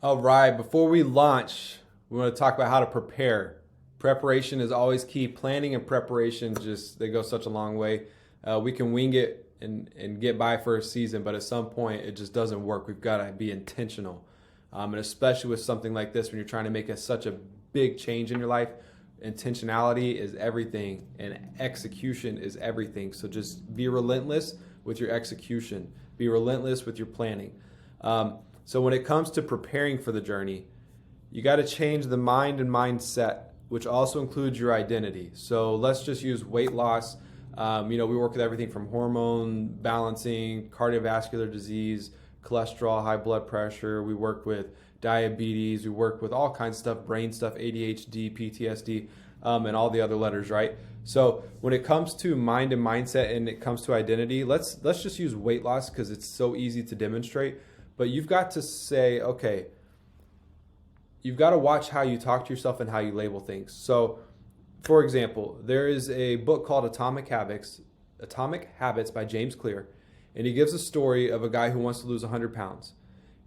All right, before we launch, we want to talk about how to prepare. Preparation is always key. Planning and preparation just they go such a long way. We can wing it and get by for a season, but at some point it just doesn't work. We've got to be intentional, and especially with something like this, when you're trying to make such a big change in your life, intentionality is everything, and execution is everything. So just be relentless with your execution. Be relentless with your planning. So when it comes to preparing for the journey, you got to change the mind and mindset, which also includes your identity. So let's just use weight loss. We work with everything from hormone balancing, cardiovascular disease, cholesterol, high blood pressure. We work with diabetes. We work with all kinds of stuff, brain stuff, ADHD, PTSD, and all the other letters, right? So when it comes to mind and mindset and it comes to identity, let's just use weight loss because it's so easy to demonstrate. But you've got to say, okay, you've got to watch how you talk to yourself and how you label things. So, for example, there is a book called Atomic Habits by James Clear, and he gives a story of a guy who wants to lose 100 pounds,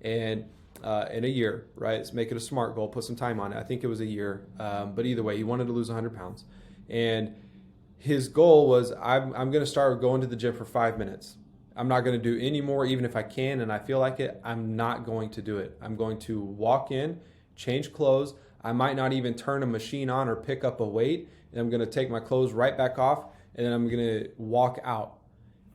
and in a year, right? Let's make it a SMART goal, put some time on it. I think it was a year, but either way, he wanted to lose 100 pounds, and his goal was, I'm going to start going to the gym for 5 minutes. I'm not going to do any more, even if I can and I feel like it. I'm not going to do it. I'm going to walk in, change clothes. I might not even turn a machine on or pick up a weight. And I'm going to take my clothes right back off, and then I'm going to walk out,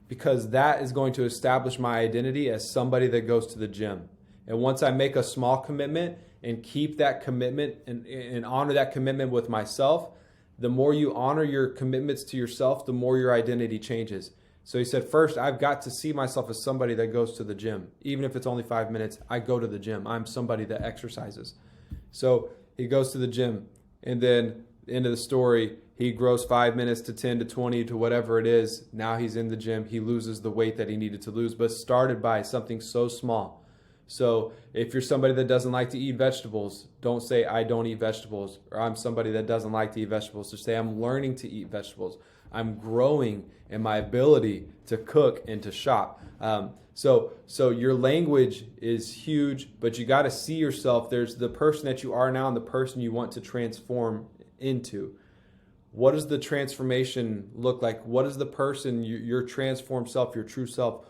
because that is going to establish my identity as somebody that goes to the gym. And once I make a small commitment and keep that commitment and honor that commitment with myself, the more you honor your commitments to yourself, the more your identity changes. So he said, first, I've got to see myself as somebody that goes to the gym. Even if it's only 5 minutes, I go to the gym. I'm somebody that exercises. So he goes to the gym, and then end of the story, he grows 5 minutes to 10 to 20 to whatever it is. Now he's in the gym. He loses the weight that he needed to lose, but started by something so small. So if you're somebody that doesn't like to eat vegetables, don't say, I don't eat vegetables, or I'm somebody that doesn't like to eat vegetables. Just say, I'm learning to eat vegetables. I'm growing in my ability to cook and to shop. So your language is huge, but you got to see yourself. There's the person that you are now and the person you want to transform into. What does the transformation look like? What is the person, your transformed self, your true self?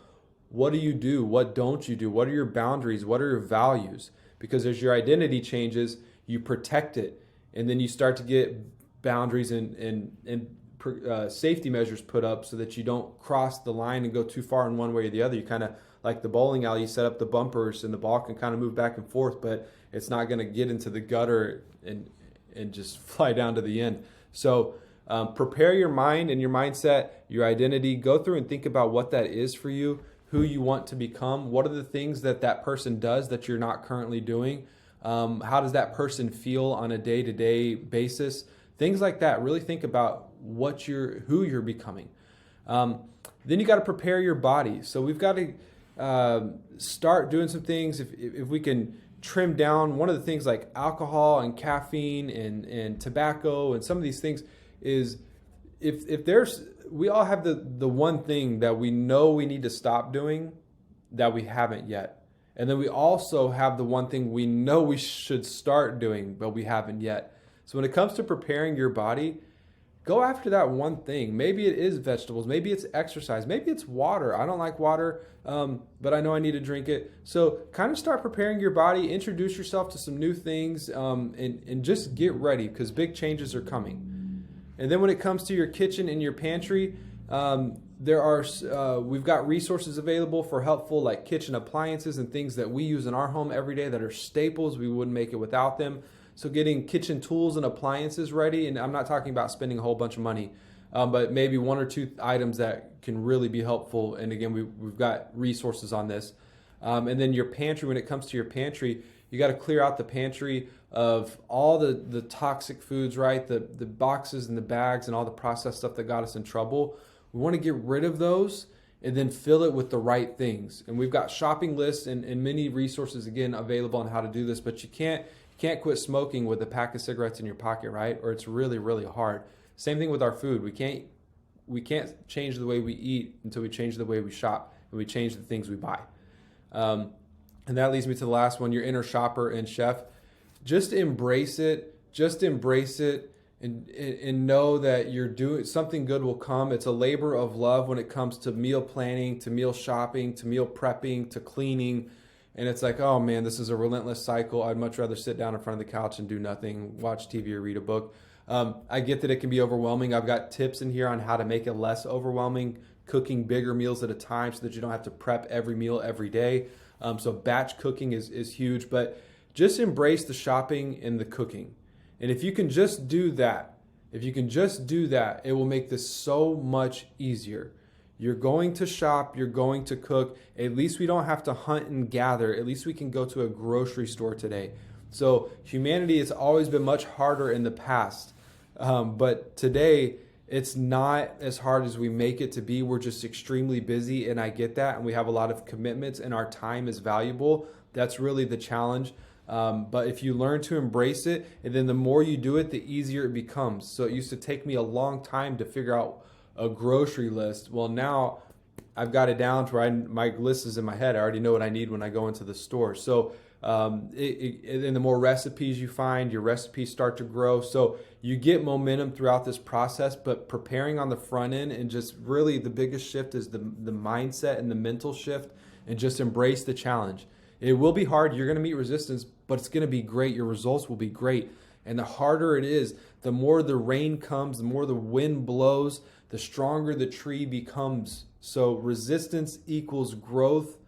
What do you do? What don't you do? What are your boundaries? What are your values? Because as your identity changes, you protect it, and then you start to get boundaries and safety measures put up so that you don't cross the line and go too far in one way or the other. You kind of, like the bowling alley, you set up the bumpers and the ball can kind of move back and forth, but it's not going to get into the gutter and just fly down to the end. So prepare your mind and your mindset, your identity. Go through and think about what that is for you, who you want to become. What are the things that person does that you're not currently doing? How does that person feel on a day-to-day basis? Things like that. Really think about who you're becoming. Then you got to prepare your body. So we've got to start doing some things. If we can trim down one of the things like alcohol and caffeine and tobacco and some of these things, is if there's, we all have the one thing that we know we need to stop doing that we haven't yet. And then we also have the one thing we know we should start doing, but we haven't yet. So when it comes to preparing your body, go after that one thing. Maybe it is vegetables. Maybe it's exercise. Maybe it's water. I don't like water, but I know I need to drink it. So kind of start preparing your body. Introduce yourself to some new things, and just get ready, because big changes are coming. And then when it comes to your kitchen and your pantry, we've got resources available for helpful, like kitchen appliances and things that we use in our home every day that are staples. We wouldn't make it without them. So getting kitchen tools and appliances ready, and I'm not talking about spending a whole bunch of money, but maybe one or two items that can really be helpful. And again, we've got resources on this. And then your pantry, when it comes to your pantry, you got to clear out the pantry of all the toxic foods, right? The boxes and the bags and all the processed stuff that got us in trouble. We want to get rid of those and then fill it with the right things. And we've got shopping lists and many resources, again, available on how to do this, but you can't quit smoking with a pack of cigarettes in your pocket, right? Or it's really, really hard. Same thing with our food. We can't change the way we eat until we change the way we shop and we change the things we buy. And And that leads me to the last one, your inner shopper and chef. Just embrace it. Just embrace it and know that you're doing something good will come. It's a labor of love when it comes to meal planning, to meal shopping, to meal prepping, to cleaning. And it's like, oh man, this is a relentless cycle. I'd much rather sit down in front of the couch and do nothing, watch TV or read a book. I get that it can be overwhelming. I've got tips in here on how to make it less overwhelming, cooking bigger meals at a time so that you don't have to prep every meal every day. So batch cooking is huge, but just embrace the shopping and the cooking. And if you can just do that, it will make this so much easier. You're going to shop, you're going to cook. At least we don't have to hunt and gather. At least we can go to a grocery store today. So humanity has always been much harder in the past. But today, it's not as hard as we make it to be. We're just extremely busy, and I get that. And we have a lot of commitments, and our time is valuable. That's really the challenge. But if you learn to embrace it, and then the more you do it, the easier it becomes. So it used to take me a long time to figure out a grocery list. Well, now I've got it down to where my list is in my head. I already know what I need when I go into the store. So and the more recipes you find, your recipes start to grow. So you get momentum throughout this process, but preparing on the front end, and just really the biggest shift is the mindset and the mental shift, and just embrace the challenge. It will be hard. You're going to meet resistance, but it's going to be great. Your results will be great. And the harder it is, the more the rain comes, the more the wind blows, the stronger the tree becomes. So resistance equals growth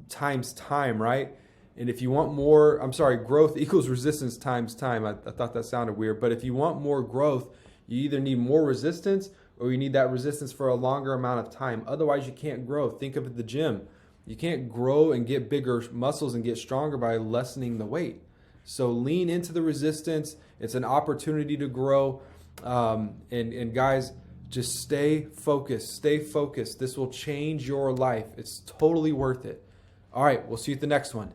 times time, right? And if you want more, growth equals resistance times time. I thought that sounded weird. But if you want more growth, you either need more resistance or you need that resistance for a longer amount of time. Otherwise, you can't grow. Think of the gym. You can't grow and get bigger muscles and get stronger by lessening the weight. So lean into the resistance. It's an opportunity to grow. And guys, just stay focused. Stay focused. This will change your life. It's totally worth it. All right, we'll see you at the next one.